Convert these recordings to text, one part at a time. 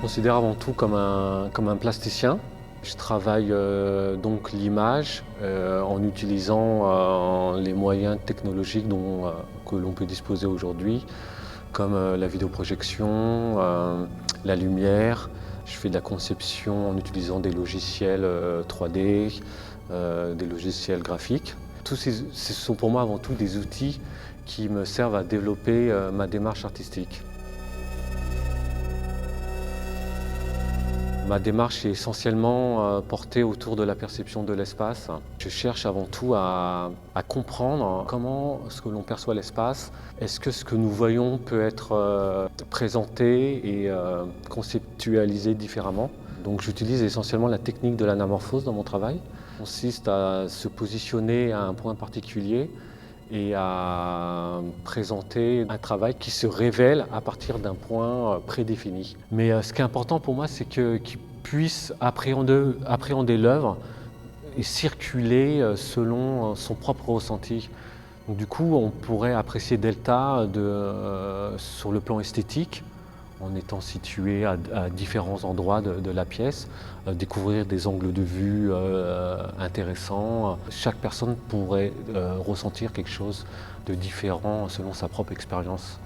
considère avant tout comme un plasticien. Je travaille donc l'image en utilisant les moyens technologiques que l'on peut disposer aujourd'hui, comme la vidéoprojection, la lumière. Je fais de la conception en utilisant des logiciels 3D, des logiciels graphiques. Tous ce sont pour moi avant tout des outils qui me servent à développer ma démarche artistique. Ma démarche est essentiellement portée autour de la perception de l'espace. Je cherche avant tout à comprendre comment ce que l'on perçoit l'espace. Est-ce que ce que nous voyons peut être présenté et conceptualisé différemment? Donc j'utilise essentiellement la technique de l'anamorphose dans mon travail. Ça consiste à se positionner à un point particulier et à présenter un travail qui se révèle à partir d'un point prédéfini. Mais ce qui est important pour moi, c'est qu'il puisse appréhender l'œuvre et circuler selon son propre ressenti. Donc, du coup, on pourrait apprécier Delta sur le plan esthétique, en étant situé à différents endroits de la pièce, découvrir des angles de vue intéressants. Chaque personne pourrait ressentir quelque chose de différent selon sa propre expérience.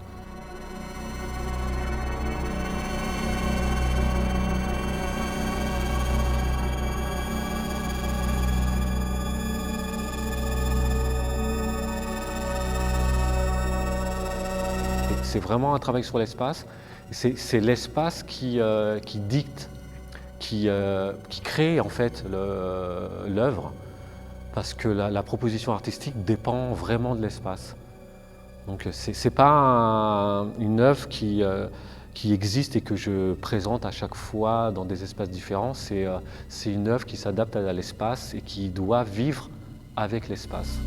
C'est vraiment un travail sur l'espace. C'est l'espace qui dicte, qui crée en fait l'œuvre, parce que la proposition artistique dépend vraiment de l'espace. Donc c'est pas une œuvre qui existe et que je présente à chaque fois dans des espaces différents. C'est une œuvre qui s'adapte à l'espace et qui doit vivre avec l'espace.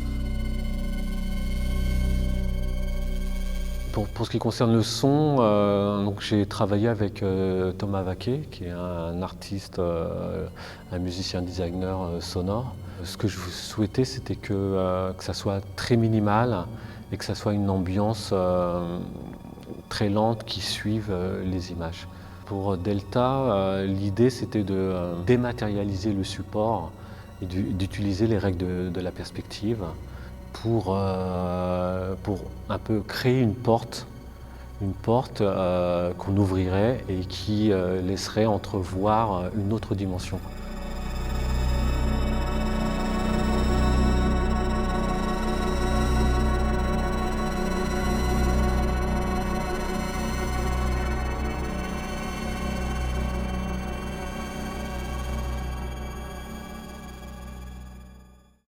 Pour ce qui concerne le son, j'ai travaillé avec Thomas Vaquet, qui est un artiste, un musicien designer sonore. Ce que je souhaitais, c'était que ça soit très minimal et que ça soit une ambiance très lente qui suive les images. Pour Delta, l'idée c'était de dématérialiser le support et d'utiliser les règles de la perspective pour un peu créer une porte qu'on ouvrirait et qui laisserait entrevoir une autre dimension.